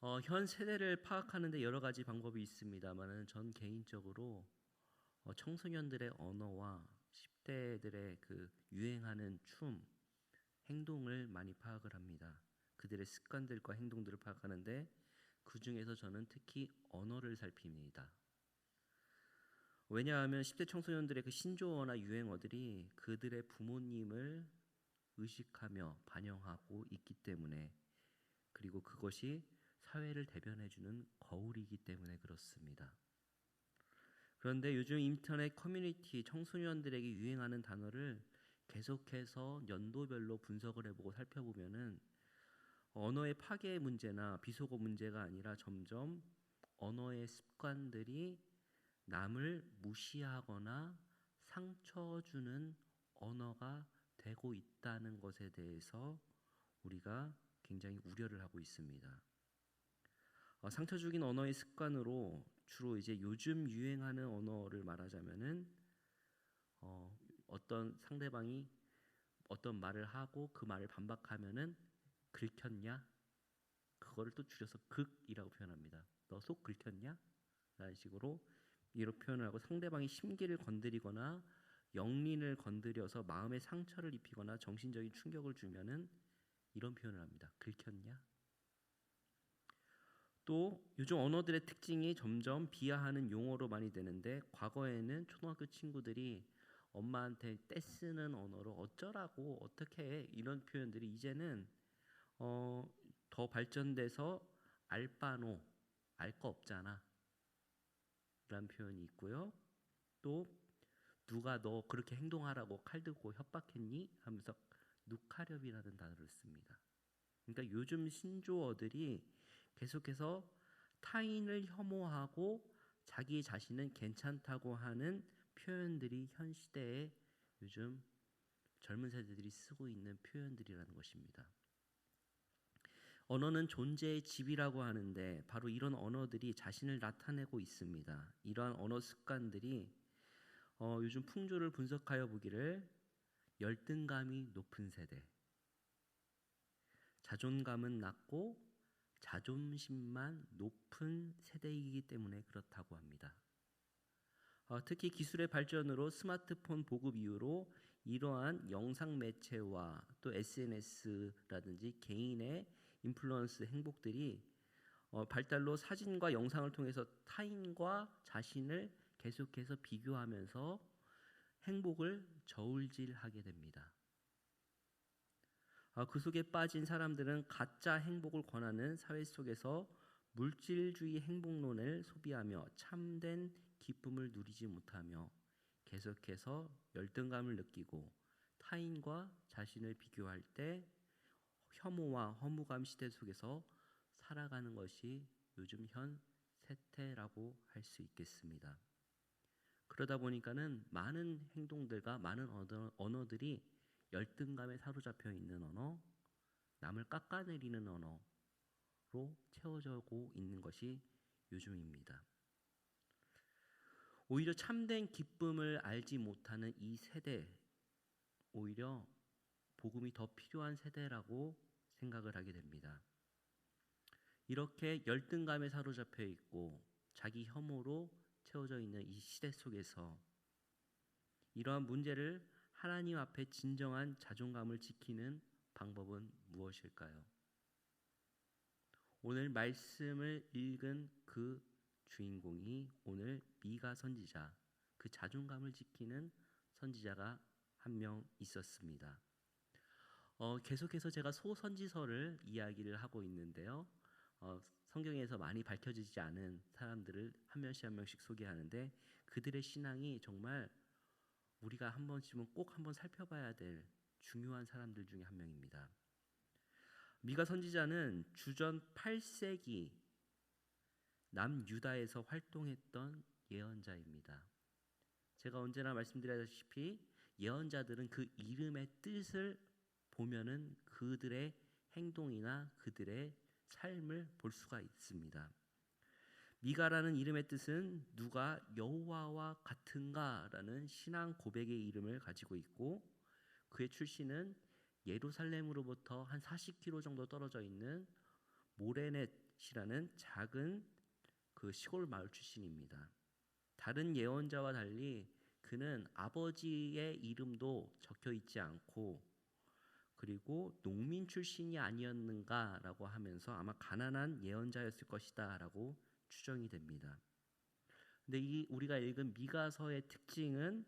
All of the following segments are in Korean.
현 세대를 파악하는 데 여러 가지 방법이 있습니다만은 전 개인적으로 청소년들의 언어와 10대들의 그 유행하는 춤, 행동을 많이 파악을 합니다. 그들의 습관들과 행동들을 파악하는데 그 중에서 저는 특히 언어를 살핍니다. 왜냐하면 10대 청소년들의 그 신조어나 유행어들이 그들의 부모님을 의식하며 반영하고 있기 때문에, 그리고 그것이 사회를 대변해주는 거울이기 때문에 그렇습니다. 그런데 요즘 인터넷 커뮤니티 청소년들에게 유행하는 단어를 계속해서 연도별로 분석을 해보고 살펴보면은 언어의 파괴의 문제나 비속어 문제가 아니라 점점 언어의 습관들이 남을 무시하거나 상처 주는 언어가 되고 있다는 것에 대해서 우리가 굉장히 우려를 하고 있습니다. 상처 주긴 언어의 습관으로 주로 이제 요즘 유행하는 언어를 말하자면은 어떤 상대방이 어떤 말을 하고 그 말을 반박하면은 긁혔냐? 그거를 또 줄여서 극이라고 표현합니다. 너 속 긁혔냐? 라는 식으로 이렇게 표현을 하고, 상대방이 심기를 건드리거나 영린을 건드려서 마음의 상처를 입히거나 정신적인 충격을 주면은 이런 표현을 합니다. 긁혔냐? 또 요즘 언어들의 특징이 점점 비하하는 용어로 많이 되는데, 과거에는 초등학교 친구들이 엄마한테 떼쓰는 언어로 어쩌라고 어떻게 해 이런 표현들이 이제는 더 발전돼서 알바노, 알 거 없잖아 라는 표현이 있고요. 또 누가 너 그렇게 행동하라고 칼 들고 협박했니? 하면서 누카렵이라는 단어를 씁니다. 그러니까 요즘 신조어들이 계속해서 타인을 혐오하고 자기 자신은 괜찮다고 하는 표현들이 현 시대에 요즘 젊은 세대들이 쓰고 있는 표현들이라는 것입니다. 언어는 존재의 집이라고 하는데 바로 이런 언어들이 자신을 나타내고 있습니다. 이러한 언어 습관들이 요즘 풍조를 분석하여 보기를 열등감이 높은 세대, 자존감은 낮고 자존심만 높은 세대이기 때문에 그렇다고 합니다. 특히 기술의 발전으로 스마트폰 보급 이후로 이러한 영상 매체와 또 SNS라든지 개인의 인플루언스 행복들이 발달로 사진과 영상을 통해서 타인과 자신을 계속해서 비교하면서 행복을 저울질하게 됩니다. 그 속에 빠진 사람들은 가짜 행복을 권하는 사회 속에서 물질주의 행복론을 소비하며 참된 기쁨을 누리지 못하며 계속해서 열등감을 느끼고 타인과 자신을 비교할 때 혐오와 허무감 시대 속에서 살아가는 것이 요즘 현 세태라고 할 수 있겠습니다. 그러다 보니까는 많은 행동들과 많은 언어들이 열등감에 사로잡혀 있는 언어, 남을 깎아내리는 언어로 채워져고 있는 것이 요즘입니다. 오히려 참된 기쁨을 알지 못하는 이 세대, 오히려 복음이 더 필요한 세대라고 생각을 하게 됩니다. 이렇게 열등감에 사로잡혀 있고 자기 혐오로 채워져 있는 이 시대 속에서 이러한 문제를 하나님 앞에 진정한 자존감을 지키는 방법은 무엇일까요? 오늘 말씀을 읽은 그 주인공이 오늘 미가 선지자, 그 자존감을 지키는 선지자가 한 명 있었습니다. 계속해서 제가 소선지서를 이야기를 하고 있는데요. 성경에서 많이 밝혀지지 않은 사람들을 한 명씩 소개하는데, 그들의 신앙이 정말 우리가 한 번쯤은 꼭 한번 살펴봐야 될 중요한 사람들 중에 한 명입니다. 미가 선지자는 주전 8세기 남유다에서 활동했던 예언자입니다. 제가 언제나 말씀드렸다시피 예언자들은 그 이름의 뜻을 보면은 그들의 행동이나 그들의 삶을 볼 수가 있습니다. 미가라는 이름의 뜻은 누가 여호와와 같은가라는 신앙 고백의 이름을 가지고 있고, 그의 출신은 예루살렘으로부터 한 40km 정도 떨어져 있는 모레넷이라는 작은 그 시골 마을 출신입니다. 다른 예언자와 달리 그는 아버지의 이름도 적혀 있지 않고 그리고 농민 출신이 아니었는가라고 하면서 아마 가난한 예언자였을 것이다라고 추정이 됩니다. 근데 이 우리가 읽은 미가서의 특징은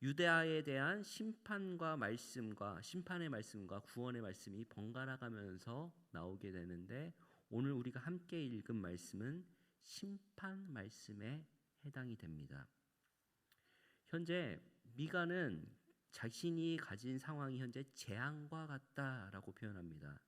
유대아에 대한 심판과 말씀과 심판의 말씀과 구원의 말씀이 번갈아 가면서 나오게 되는데 오늘 우리가 함께 읽은 말씀은 심판 말씀에 해당이 됩니다. 현재 미가는 자신이 가진 상황이 현재 재앙과 같다라고 표현합니다.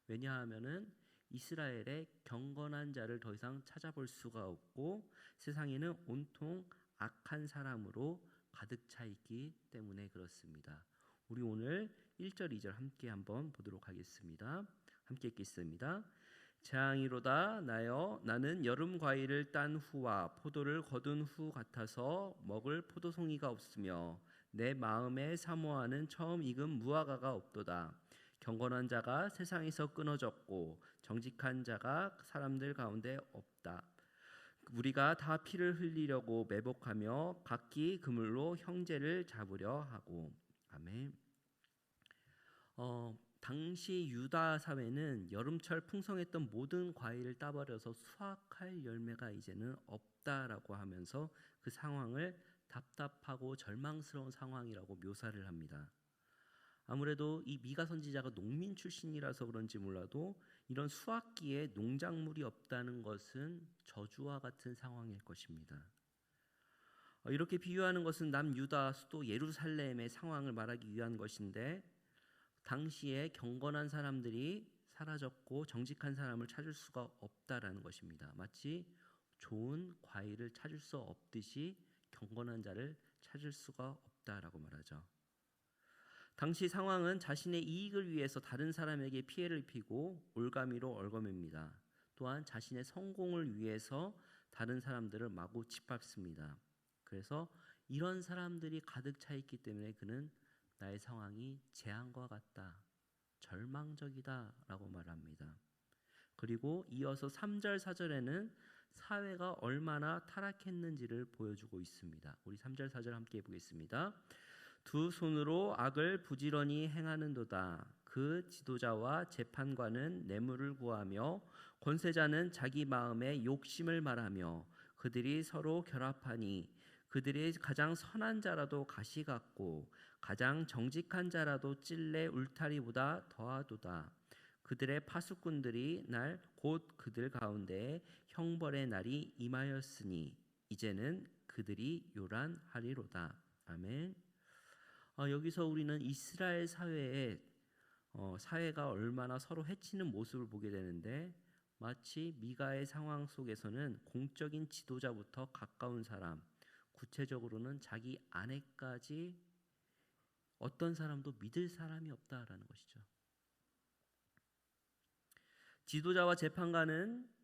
왜냐하면은 이스라엘의 경건한 자를 더 이상 찾아볼 수가 없고 세상에는 온통 악한 사람으로 가득 차 있기 때문에 그렇습니다. 우리 오늘 1절 2절 함께 한번 보도록 하겠습니다. 함께 읽겠습니다. 재앙이로다 나여 나는 여름 과일을 딴 후와 포도를 거둔 후 같아서 먹을 포도송이가 없으며 내 마음에 사모하는 처음 익은 무화과가 없도다. 경건한 자가 세상에서 끊어졌고 정직한 자가 사람들 가운데 없다. 우리가 다 피를 흘리려고 매복하며 각기 그물로 형제를 잡으려 하고. 아멘. 당시 유다 사회는 여름철 풍성했던 모든 과일을 따버려서 수확할 열매가 이제는 없다라고 하면서 그 상황을 답답하고 절망스러운 상황이라고 묘사를 합니다. 아무래도 이 미가 선지자가 농민 출신이라서 그런지 몰라도 이런 수확기에 농작물이 없다는 것은 저주와 같은 상황일 것입니다. 이렇게 비유하는 것은 남유다 수도 예루살렘의 상황을 말하기 위한 것인데 당시에 경건한 사람들이 사라졌고 정직한 사람을 찾을 수가 없다라는 것입니다. 마치 좋은 과일을 찾을 수 없듯이 경건한 자를 찾을 수가 없다라고 말하죠. 당시 상황은 자신의 이익을 위해서 다른 사람에게 피해를 입히고 올가미로 얽어맵니다. 또한 자신의 성공을 위해서 다른 사람들을 마구 짓밟습니다. 그래서 이런 사람들이 가득 차 있기 때문에 그는 나의 상황이 재앙과 같다, 절망적이다 라고 말합니다. 그리고 이어서 3절 4절에는 사회가 얼마나 타락했는지를 보여주고 있습니다. 우리 3절 4절 함께 보겠습니다. 두 손으로 악을 부지런히 행하는도다. 그 지도자와 재판관은 뇌물을 구하며 권세자는 자기 마음의 욕심을 말하며 그들이 서로 결합하니 그들이 가장 선한 자라도 가시 같고 가장 정직한 자라도 찔레 울타리보다 더하도다. 그들의 파수꾼들이 날 곧 그들 가운데에 형벌의 날이 임하였으니 이제는 그들이 요란하리로다. 아멘. 여기서 우리는 이스라엘 사회의 사회가 얼마나 서로 해치는 모습을 보게 되는데 마치 미가의 상황 속에서는 공적인 지도자부터 가까운 사람, 구체적으로는 자기 아내까지 어떤 사람도 믿을 사람이 없다라는 것이죠. 지도자와 재판관은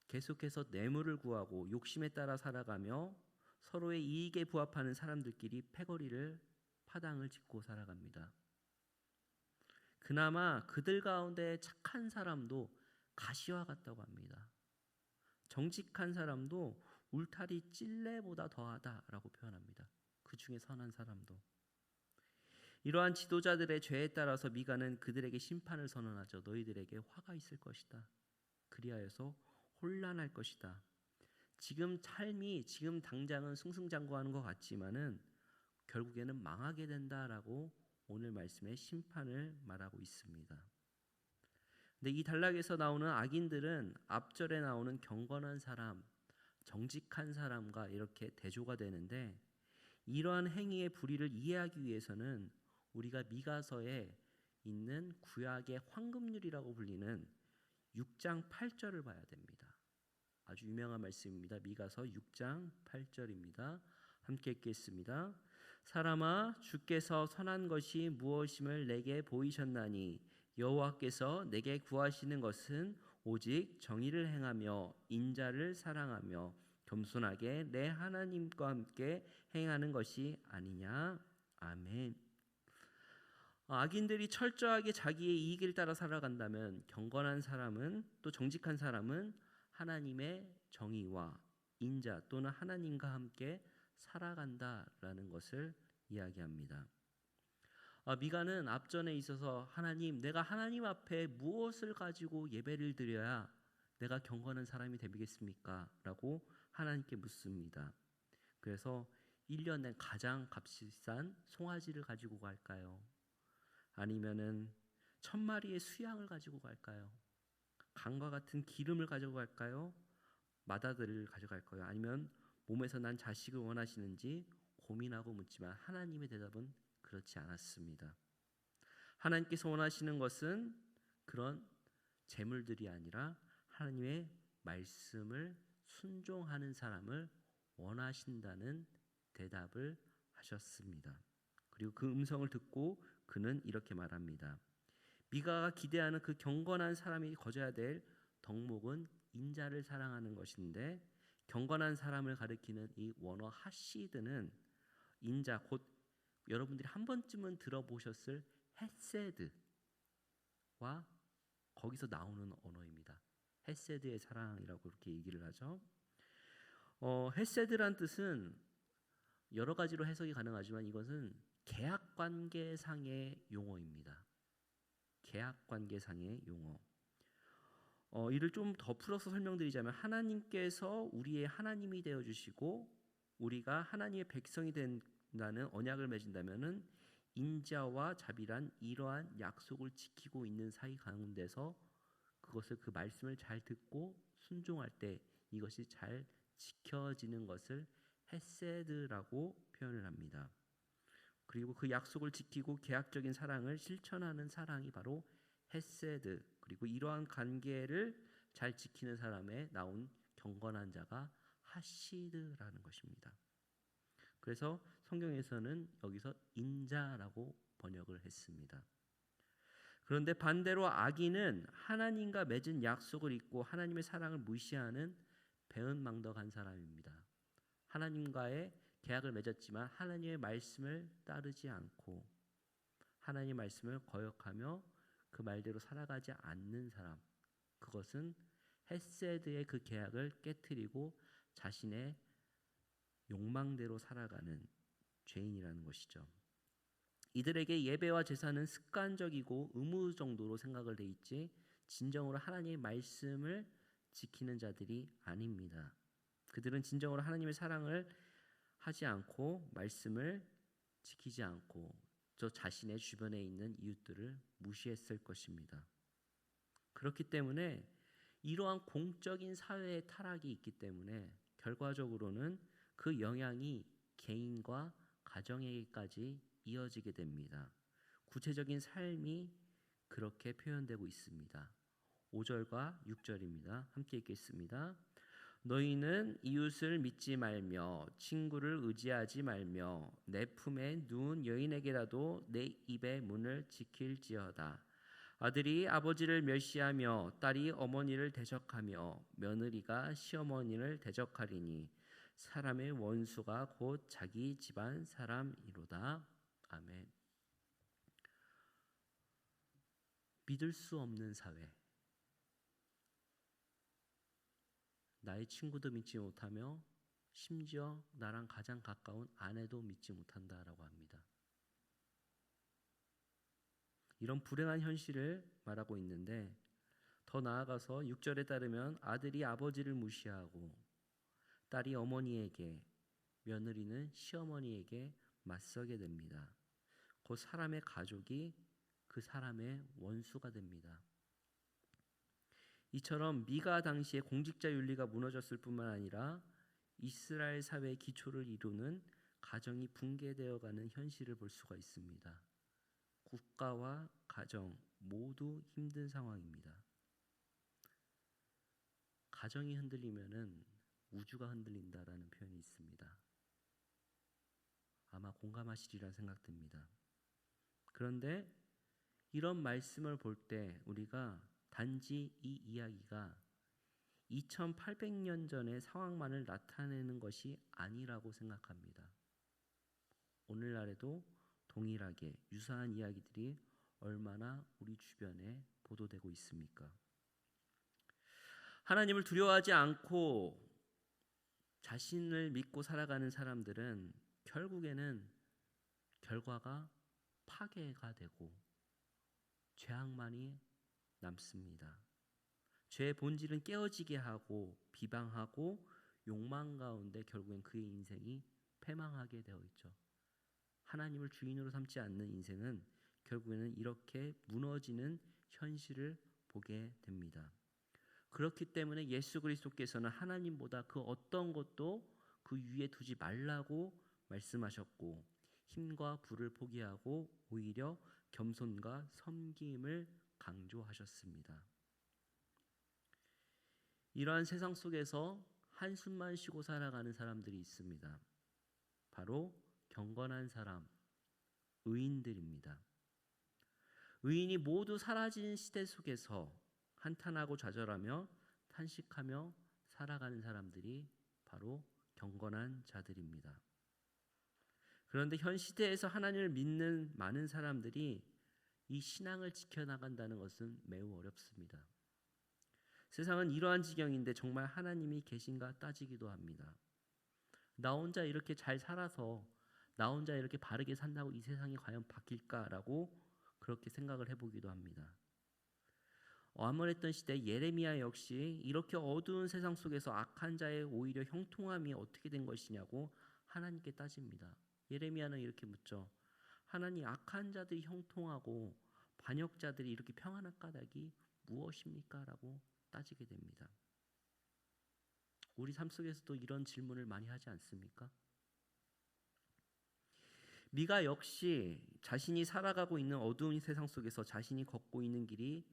계속해서 뇌물을 구하고 욕심에 따라 살아가며 서로의 이익에 부합하는 사람들끼리 패거리를 파당을 짓고 살아갑니다. 그나마 그들 가운데 착한 사람도 가시와 같다고 합니다. 정직한 사람도 울타리 찔레보다 더하다라고 표현합니다. 그 중에 선한 사람도. 이러한 지도자들의 죄에 따라서 미가는 그들에게 심판을 선언하죠. 너희들에게 화가 있을 것이다. 그리하여서 혼란할 것이다. 지금 삶이 지금 당장은 승승장구하는 것 같지만은 결국에는 망하게 된다라고 오늘 말씀의 심판을 말하고 있습니다. 근데 이 단락에서 나오는 악인들은 앞절에 나오는 경건한 사람, 정직한 사람과 이렇게 대조가 되는데 이러한 행위의 불의를 이해하기 위해서는 우리가 미가서에 있는 구약의 황금률이라고 불리는 6장 8절을 봐야 됩니다. 아주 유명한 말씀입니다. 미가서 6장 8절입니다. 함께 읽겠습니다. 사람아 주께서 선한 것이 무엇임을 내게 보이셨나니 여호와께서 내게 구하시는 것은 오직 정의를 행하며 인자를 사랑하며 겸손하게 내 하나님과 함께 행하는 것이 아니냐. 아멘. 악인들이 철저하게 자기의 이익을 따라 살아간다면 경건한 사람은 또 정직한 사람은 하나님의 정의와 인자 또는 하나님과 함께 살아간다라는 것을 이야기합니다. 미가는 앞전에 있어서 하나님, 내가 하나님 앞에 무엇을 가지고 예배를 드려야 내가 경건한 사람이 되겠습니까? 라고 하나님께 묻습니다. 그래서 1년에 가장 값비싼 송아지를 가지고 갈까요? 아니면은 1000마리의 수양을 가지고 갈까요? 강과 같은 기름을 가지고 갈까요? 맏아들을 가져갈까요? 아니면 몸에서 난 자식을 원하시는지 고민하고 묻지만 하나님의 대답은 그렇지 않았습니다. 하나님께서 원하시는 것은 그런 재물들이 아니라 하나님의 말씀을 순종하는 사람을 원하신다는 대답을 하셨습니다. 그리고 그 음성을 듣고 그는 이렇게 말합니다. 미가가 기대하는 그 경건한 사람이 거져야 될 덕목은 인자를 사랑하는 것인데, 경건한 사람을 가리키는 이 원어 하시드는 인자, 곧 여러분들이 한 번쯤은 들어보셨을 헤세드와 거기서 나오는 언어입니다. 헤세드의 사랑이라고 그렇게 얘기를 하죠. 헤세드란 뜻은 여러 가지로 해석이 가능하지만 이것은 계약관계상의 용어입니다. 계약관계상의 용어. 이를 좀 더 풀어서 설명드리자면 하나님께서 우리의 하나님이 되어주시고 우리가 하나님의 백성이 된다는 언약을 맺은다면은 인자와 자비란 이러한 약속을 지키고 있는 사이 가운데서 그것을 그 말씀을 잘 듣고 순종할 때 이것이 잘 지켜지는 것을 헤세드라고 표현을 합니다. 그리고 그 약속을 지키고 계약적인 사랑을 실천하는 사랑이 바로 헤세드, 그리고 이러한 관계를 잘 지키는 사람에 나온 경건한 자가 하시드라는 것입니다. 그래서 성경에서는 여기서 인자라고 번역을 했습니다. 그런데 반대로 악인은 하나님과 맺은 약속을 잊고 하나님의 사랑을 무시하는 배은망덕한 사람입니다. 하나님과의 계약을 맺었지만 하나님의 말씀을 따르지 않고 하나님의 말씀을 거역하며 그 말대로 살아가지 않는 사람, 그것은 헤세드의 그 계약을 깨트리고 자신의 욕망대로 살아가는 죄인이라는 것이죠. 이들에게 예배와 제사는 습관적이고 의무 정도로 생각을 돼 있지 진정으로 하나님의 말씀을 지키는 자들이 아닙니다. 그들은 진정으로 하나님의 사랑을 하지 않고 말씀을 지키지 않고 저 자신의 주변에 있는 이웃들을 무시했을 것입니다. 그렇기 때문에 이러한 공적인 사회의 타락이 있기 때문에 결과적으로는 그 영향이 개인과 가정에게까지 이어지게 됩니다. 구체적인 삶이 그렇게 표현되고 있습니다. 5절과 6절입니다. 함께 읽겠습니다. 너희는 이웃을 믿지 말며 친구를 의지하지 말며 내 품에 누운 여인에게라도 내 입의 문을 지킬지어다. 아들이 아버지를 멸시하며 딸이 어머니를 대적하며 며느리가 시어머니를 대적하리니 사람의 원수가 곧 자기 집안 사람이로다. 아멘. 믿을 수 없는 사회. 나의 친구도 믿지 못하며 심지어 나랑 가장 가까운 아내도 믿지 못한다라고 합니다. 이런 불행한 현실을 말하고 있는데 더 나아가서 6절에 따르면 아들이 아버지를 무시하고 딸이 어머니에게, 며느리는 시어머니에게 맞서게 됩니다. 곧 사람의 가족이 그 사람의 원수가 됩니다. 이처럼 미가 당시에 공직자 윤리가 무너졌을 뿐만 아니라 이스라엘 사회의 기초를 이루는 가정이 붕괴되어가는 현실을 볼 수가 있습니다. 국가와 가정 모두 힘든 상황입니다. 가정이 흔들리면은 우주가 흔들린다라는 표현이 있습니다. 아마 공감하시리라 생각됩니다. 그런데 이런 말씀을 볼 때 우리가 단지 이 이야기가 2800년 전의 상황만을 나타내는 것이 아니라고 생각합니다. 오늘날에도 동일하게 유사한 이야기들이 얼마나 우리 주변에 보도되고 있습니까? 하나님을 두려워하지 않고 자신을 믿고 살아가는 사람들은 결국에는 결과가 파괴가 되고 죄악만이 남습니다. 죄의 본질은 깨어지게 하고 비방하고 욕망 가운데 결국엔 그의 인생이 패망하게 되어 있죠. 하나님을 주인으로 삼지 않는 인생은 결국에는 이렇게 무너지는 현실을 보게 됩니다. 그렇기 때문에 예수 그리스도께서는 하나님보다 그 어떤 것도 그 위에 두지 말라고 말씀하셨고 힘과 부를 포기하고 오히려 겸손과 섬김을 강조하셨습니다. 이러한 세상 속에서 한숨만 쉬고 살아가는 사람들이 있습니다. 바로 경건한 사람, 의인들입니다. 의인이 모두 사라진 시대 속에서 한탄하고 좌절하며 탄식하며 살아가는 사람들이 바로 경건한 자들입니다. 그런데 현 시대에서 하나님을 믿는 많은 사람들이 이 신앙을 지켜나간다는 것은 매우 어렵습니다. 세상은 이러한 지경인데 정말 하나님이 계신가 따지기도 합니다. 나 혼자 이렇게 잘 살아서 나 혼자 이렇게 바르게 산다고 이 세상이 과연 바뀔까라고 그렇게 생각을 해보기도 합니다. 암울했던 시대 예레미야 역시 이렇게 어두운 세상 속에서 악한 자의 오히려 형통함이 어떻게 된 것이냐고 하나님께 따집니다. 예레미야는 이렇게 묻죠. 하나님, 악한 자들이 형통하고 반역자들이 이렇게 평안한 까닭이 무엇입니까? 라고 따지게 됩니다. 우리 삶 속에서도 이런 질문을 많이 하지 않습니까? 미가 역시 자신이 살아가고 있는 어두운 세상 속에서 자신이 걷고 있는 길이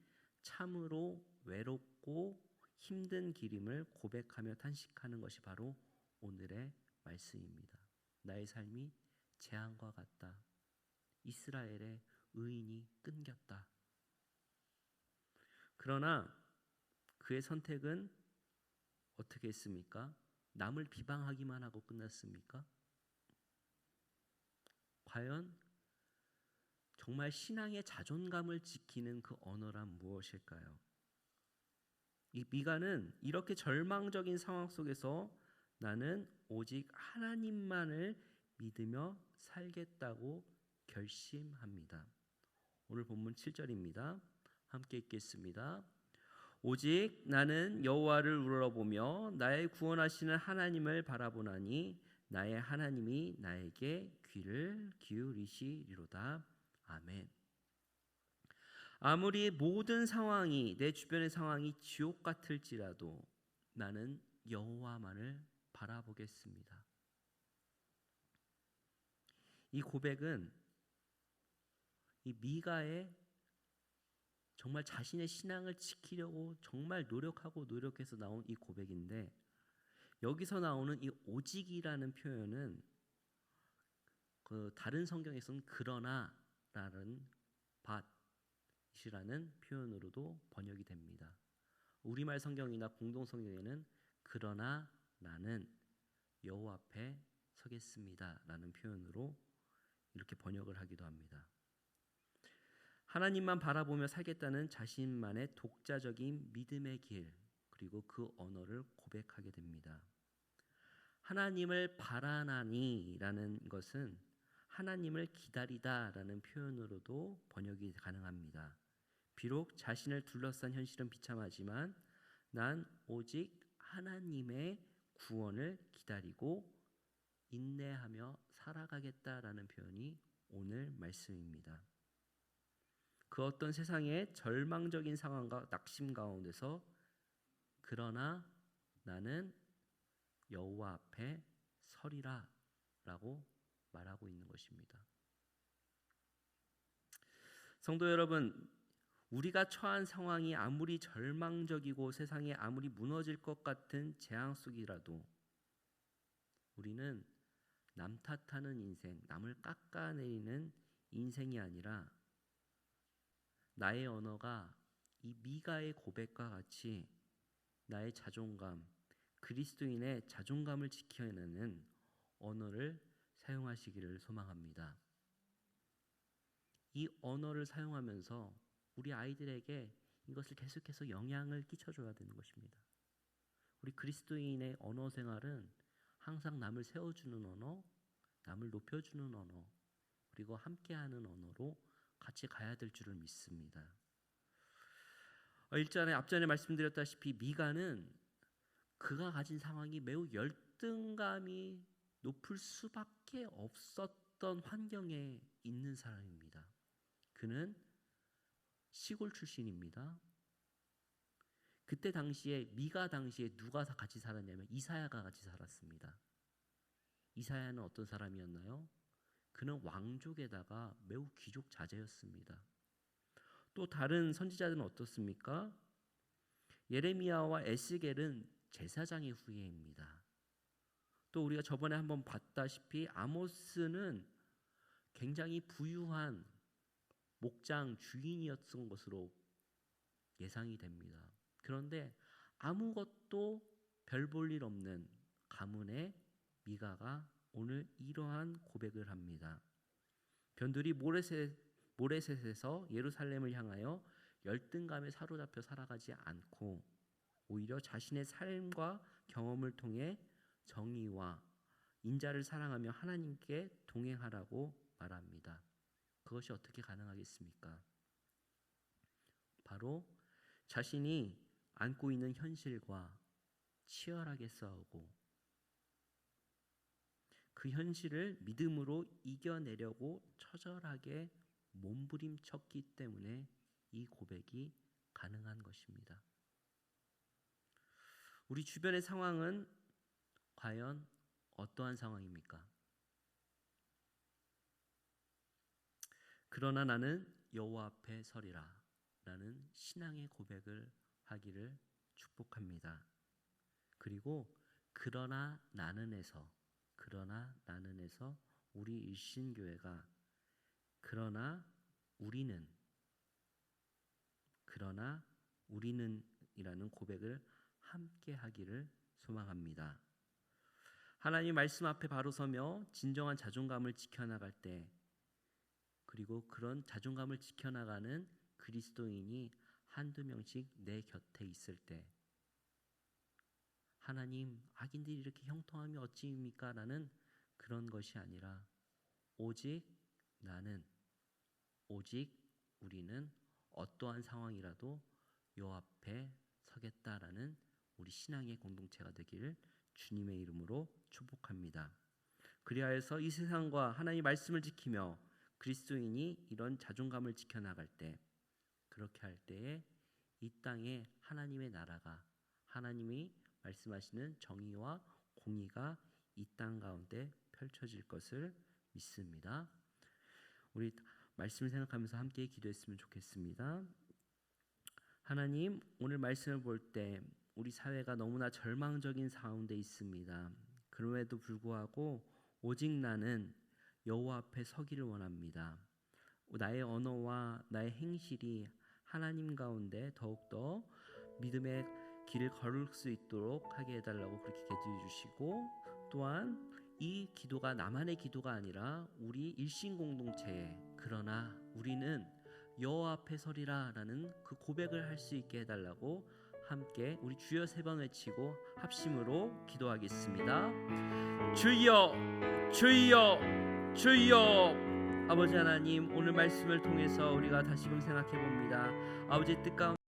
참으로 외롭고 힘든 길임을 고백하며 탄식하는 것이 바로 오늘의 말씀입니다. 나의 삶이 재앙과 같다. 이스라엘의 의인이 끊겼다. 그러나 그의 선택은 어떻게 했습니까? 남을 비방하기만 하고 끝났습니까? 과연 정말 신앙의 자존감을 지키는 그 언어란 무엇일까요? 이 미가는 이렇게 절망적인 상황 속에서 나는 오직 하나님만을 믿으며 살겠다고 결심합니다. 오늘 본문 7절입니다. 함께 읽겠습니다. 오직 나는 여호와를 우러러보며 나의 구원하시는 하나님을 바라보나니 나의 하나님이 나에게 귀를 기울이시리로다. 아멘. 아무리 모든 상황이 내 주변의 상황이 지옥 같을지라도 나는 여호와만을 바라보겠습니다. 이 고백은 이 미가의 정말 자신의 신앙을 지키려고 정말 노력해서 나온 이 고백인데 여기서 나오는 이 오직이라는 표현은 그 다른 성경에서는 그러나라는 밭이라는 표현으로도 번역이 됩니다. 우리말 성경이나 공동 성경에는 그러나 나는 여호와 앞에 서겠습니다라는 표현으로 이렇게 번역을 하기도 합니다. 하나님만 바라보며 살겠다는 자신만의 독자적인 믿음의 길 그리고 그 언어를 고백하게 됩니다. 하나님을 바라나니라는 것은 하나님을 기다리다라는 표현으로도 번역이 가능합니다. 비록 자신을 둘러싼 현실은 비참하지만 난 오직 하나님의 구원을 기다리고 인내하며 살아가겠다라는 표현이 오늘 말씀입니다. 그 어떤 세상의 절망적인 상황과 낙심 가운데서 그러나 나는 여호와 앞에 서리라 라고 말하고 있는 것입니다. 성도 여러분, 우리가 처한 상황이 아무리 절망적이고 세상이 아무리 무너질 것 같은 재앙 속이라도 우리는 남 탓하는 인생, 남을 깎아내리는 인생이 아니라 나의 언어가 이 미가의 고백과 같이 나의 자존감, 그리스도인의 자존감을 지켜내는 언어를 사용하시기를 소망합니다. 이 언어를 사용하면서 우리 아이들에게 이것을 계속해서 영향을 끼쳐줘야 되는 것입니다. 우리 그리스도인의 언어 생활은 항상 남을 세워주는 언어, 남을 높여주는 언어, 그리고 함께하는 언어로 같이 가야 될 줄을 믿습니다. 1절에 앞전에 말씀드렸다시피 미가는 그가 가진 상황이 매우 열등감이 높을 수밖에 없었던 환경에 있는 사람입니다. 그는 시골 출신입니다. 그때 당시에 미가 당시에 누가 같이 살았냐면 이사야가 같이 살았습니다. 이사야는 어떤 사람이었나요? 그는 왕족에다가 매우 귀족 자제였습니다. 또 다른 선지자들은 어떻습니까? 예레미야와 에스겔은 제사장의 후예입니다. 또 우리가 저번에 한번 봤다시피 아모스는 굉장히 부유한 목장 주인이었던 것으로 예상이 됩니다. 그런데 아무것도 별 볼 일 없는 가문의 미가가 오늘 이러한 고백을 합니다. 변두리 모레셋에서 예루살렘을 향하여 열등감에 사로잡혀 살아가지 않고 오히려 자신의 삶과 경험을 통해 정의와 인자를 사랑하며 하나님께 동행하라고 말합니다. 그것이 어떻게 가능하겠습니까? 바로 자신이 안고 있는 현실과 치열하게 싸우고 그 현실을 믿음으로 이겨내려고 처절하게 몸부림쳤기 때문에 이 고백이 가능한 것입니다. 우리 주변의 상황은 과연 어떠한 상황입니까? 그러나 나는 여호와 앞에 서리라 라는 신앙의 고백을 하기를 축복합니다. 그리고 그러나 나는에서 우리 일신교회가 그러나 우리는 이라는 고백을 함께 하기를 소망합니다. 하나님 말씀 앞에 바로 서며 진정한 자존감을 지켜나갈 때, 그리고 그런 자존감을 지켜나가는 그리스도인이 한두 명씩 내 곁에 있을 때, 하나님 악인들이 이렇게 형통하면 어찌입니까? 라는 그런 것이 아니라 오직 우리는 어떠한 상황이라도 요 앞에 서겠다라는 우리 신앙의 공동체가 되기를 주님의 이름으로 축복합니다. 그리하여서 이 세상과 하나님의 말씀을 지키며 그리스도인이 이런 자존감을 지켜나갈 때, 그렇게 할 때에 이 땅에 하나님의 나라가, 하나님이 말씀하시는 정의와 공의가 이 땅 가운데 펼쳐질 것을 믿습니다. 우리 말씀을 생각하면서 함께 기도했으면 좋겠습니다. 하나님, 오늘 말씀을 볼 때 우리 사회가 너무나 절망적인 가운데 있습니다. 그럼에도 불구하고 오직 나는 여호와 앞에 서기를 원합니다. 나의 언어와 나의 행실이 하나님 가운데 더욱더 믿음의 길을 걸을 수 있도록 하게 해달라고 그렇게 기도해 주시고, 또한 이 기도가 나만의 기도가 아니라 우리 일신 공동체에, 그러나 우리는 여호와 앞에 서리라 라는 그 고백을 할 수 있게 해달라고 함께 우리 주여 3번 외치고 합심으로 기도하겠습니다. 주여 주여 주여. 아버지 하나님, 오늘 말씀을 통해서 우리가 다시금 생각해 봅니다. 아버지 뜻 가운데